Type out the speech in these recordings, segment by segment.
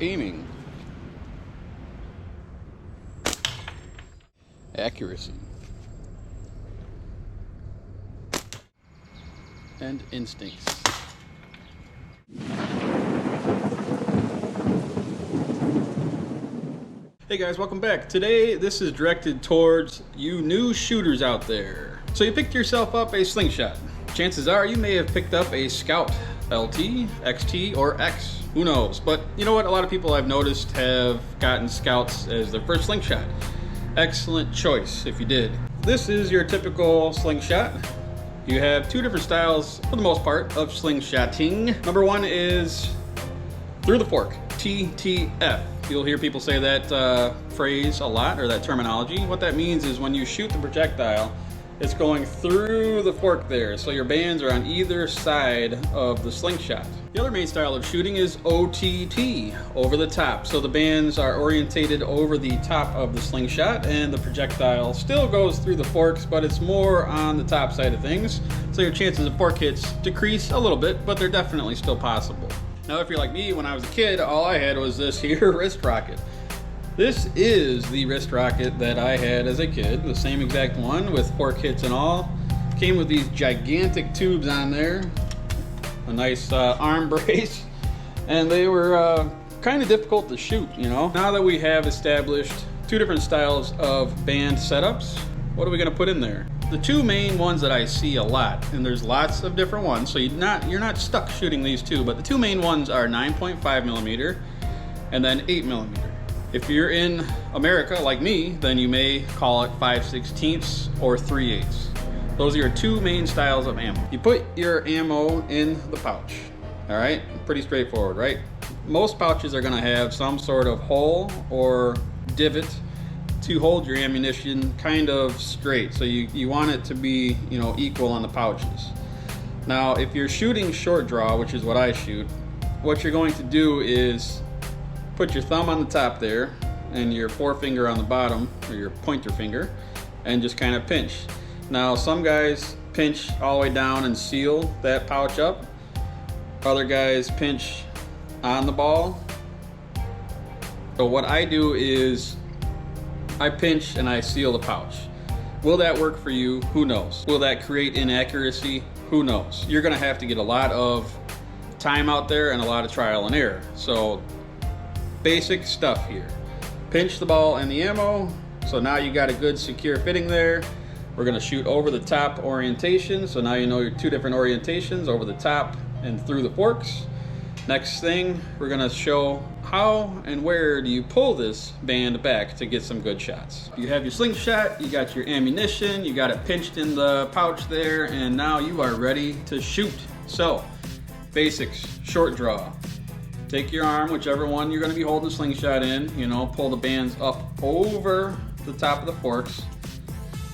aiming, accuracy, and instincts. Hey guys, welcome back. Today, this is directed towards you new shooters out there. So you picked yourself up a Slingshot. Chances are you may have picked up a Scout LT, XT, or X. Who knows? But you know what? A lot of people I've noticed have gotten Scouts as their first Slingshot. Excellent choice if you did. This is your typical Slingshot. You have two different styles, for the most part, of slingshotting. Number one is through the fork, TTF. You'll hear people say that phrase a lot, or that terminology. What that means is when you shoot the projectile, it's going through the fork there, so your bands are on either side of the slingshot. The other main style of shooting is OTT, over the top. So the bands are orientated over the top of the slingshot, and the projectile still goes through the forks, but it's more on the top side of things. So your chances of fork hits decrease a little bit, but they're definitely still possible. Now, if you're like me, when I was a kid, all I had was this here wrist rocket. This is the wrist rocket that I had as a kid, the same exact one with fork hits and all. Came with these gigantic tubes on there, a nice arm brace, and they were kind of difficult to shoot, you know. Now that we have established two different styles of band setups, what are we gonna put in there? The two main ones that I see a lot, and there's lots of different ones, so you're not stuck shooting these two, but the two main ones are 9.5 millimeter and then 8 millimeter. If you're in America like me, then you may call it 5/16 or 3/8. Those are your two main styles of ammo. You put your ammo in the pouch, all right? Pretty straightforward, right? Most pouches are gonna have some sort of hole or divot to hold your ammunition kind of straight. So you want it to be, you know, equal on the pouches. Now, if you're shooting short draw, which is what I shoot, what you're going to do is put your thumb on the top there and your forefinger on the bottom, or your pointer finger, and just kind of pinch. Now, some guys pinch all the way down and seal that pouch up. Other guys pinch on the ball. So what I do is I pinch and I seal the pouch. Will that work for you? Who knows? Will that create inaccuracy? Who knows? You're gonna have to get a lot of time out there and a lot of trial and error. So basic stuff here. Pinch the ball and the ammo. So now you got a good secure fitting there. We're gonna shoot over the top orientation. So now you know your two different orientations, over the top and through the forks. Next thing, we're gonna show how and where do you pull this band back to get some good shots. You have your slingshot, you got your ammunition, you got it pinched in the pouch there, and now you are ready to shoot. So, basics, short draw. Take your arm, whichever one you're gonna be holding the slingshot in, you know, pull the bands up over the top of the forks.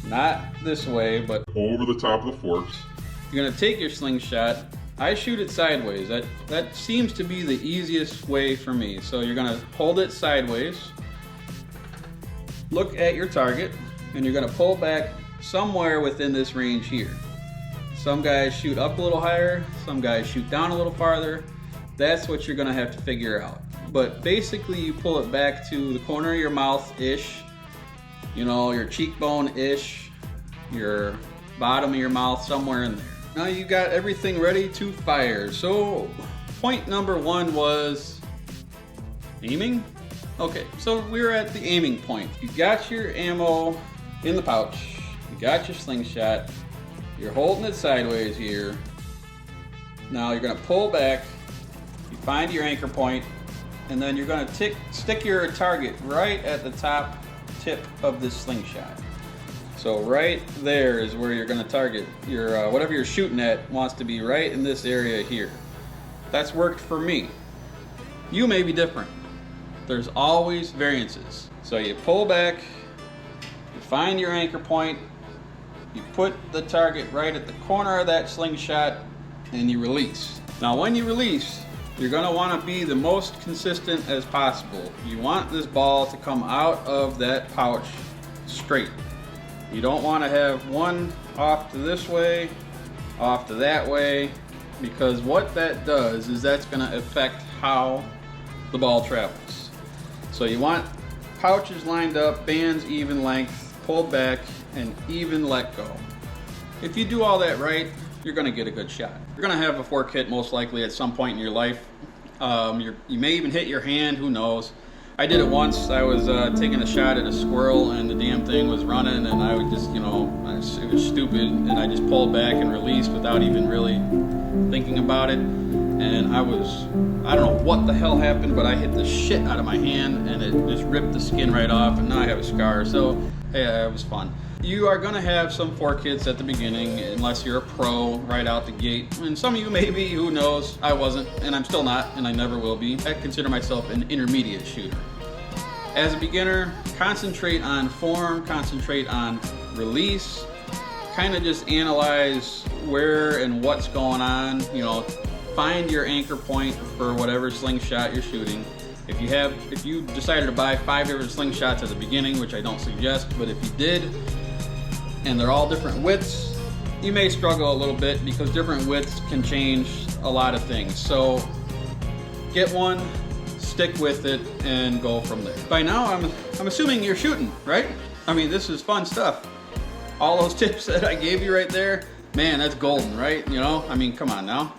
Not this way, but over the top of the forks. You're gonna take your slingshot. I shoot it sideways. That seems to be the easiest way for me. So you're gonna hold it sideways, look at your target, and you're gonna pull back somewhere within this range here. Some guys shoot up a little higher, some guys shoot down a little farther. That's what you're gonna have to figure out. But basically you pull it back to the corner of your mouth-ish, you know, your cheekbone-ish, your bottom of your mouth, somewhere in there. Now you got everything ready to fire. So point number one was aiming. Okay, so we're at the aiming point. You got your ammo in the pouch, you got your slingshot, you're holding it sideways here. Now you're gonna pull back, you find your anchor point, and then you're gonna stick your target right at the top tip of this slingshot. So right there is where you're gonna target. Your whatever you're shooting at wants to be right in this area here. That's worked for me. You may be different. There's always variances. So you pull back, you find your anchor point, you put the target right at the corner of that slingshot, and you release. Now when you release, you're gonna wanna be the most consistent as possible. You want this ball to come out of that pouch straight. You don't wanna have one off to this way, off to that way, because what that does is that's gonna affect how the ball travels. So you want pouches lined up, bands even length, pulled back, and even let go. If you do all that right, you're gonna get a good shot. You're gonna have a fork hit most likely at some point in your life. You may even hit your hand, who knows. I did it once. I was taking a shot at a squirrel and the damn thing was running, and I would just, it was stupid, and I just pulled back and released without even really thinking about it. And I don't know what the hell happened, but I hit the shit out of my hand and it just ripped the skin right off, and now I have a scar. So yeah, it was fun. You are gonna have some fork hits at the beginning unless you're a pro right out the gate. And some of you maybe, who knows. I wasn't, and I'm still not, and I never will be. I consider myself an intermediate shooter. As a beginner, concentrate on form, concentrate on release, kind of just analyze where and what's going on. Find your anchor point for whatever slingshot you're shooting. If you decided to buy 5 different slingshots at the beginning, which I don't suggest, but if you did, and they're all different widths, you may struggle a little bit because different widths can change a lot of things. So get one, stick with it, and go from there. By now, I'm assuming you're shooting, right? I mean, this is fun stuff. All those tips that I gave you right there, man, that's golden, right? I mean, come on now.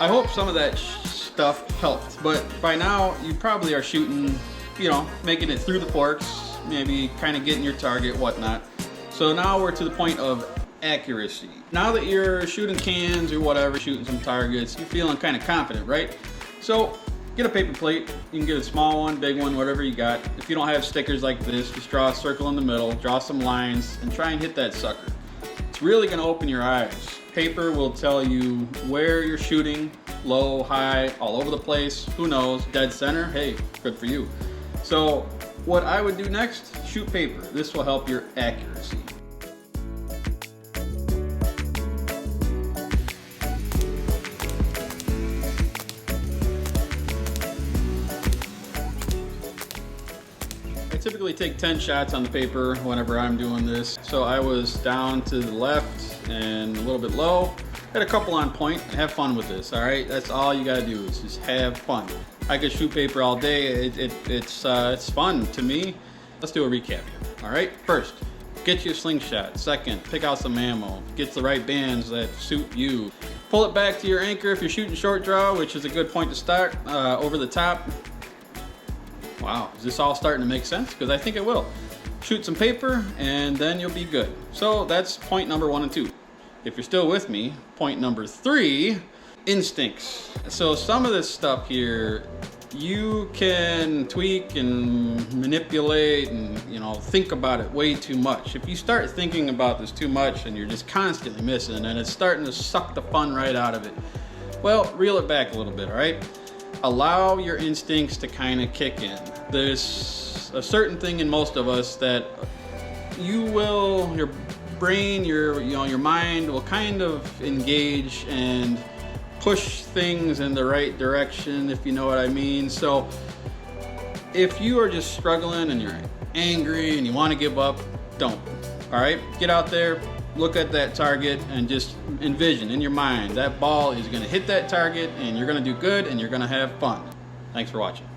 I hope some of that stuff helped, but by now you probably are shooting, making it through the forks, maybe kind of getting your target, whatnot. So now we're to the point of accuracy. Now that you're shooting cans or whatever, shooting some targets, you're feeling kind of confident, right? So get a paper plate. You can get a small one, big one, whatever you got. If you don't have stickers like this, just draw a circle in the middle, draw some lines, and try and hit that sucker. It's really gonna open your eyes. Paper will tell you where you're shooting, low, high, all over the place, who knows, dead center, hey, good for you. So what I would do next, shoot paper. This will help your accuracy. I typically take 10 shots on the paper whenever I'm doing this. So I was down to the left and a little bit low. Had a couple on point. Have fun with this, all right? That's all you gotta do is just have fun. I could shoot paper all day. It's fun to me. Let's do a recap here, all right? First, get you a slingshot. Second, pick out some ammo. Get the right bands that suit you. Pull it back to your anchor if you're shooting short draw, which is a good point to start, over the top. Wow, is this all starting to make sense? Because I think it will. Shoot some paper and then you'll be good. So that's point number 1 and 2. If you're still with me, point number 3, instincts. So some of this stuff here, you can tweak and manipulate and think about it way too much. If you start thinking about this too much and you're just constantly missing and it's starting to suck the fun right out of it, well, reel it back a little bit, all right? Allow your instincts to kind of kick in. There's a certain thing in most of us that your brain, your mind will kind of engage and push things in the right direction, if you know what I mean. So if you are just struggling and you're angry and you want to give up, don't. All right, get out there, look at that target, and just envision in your mind that ball is going to hit that target and you're going to do good and you're going to have fun. Thanks for watching.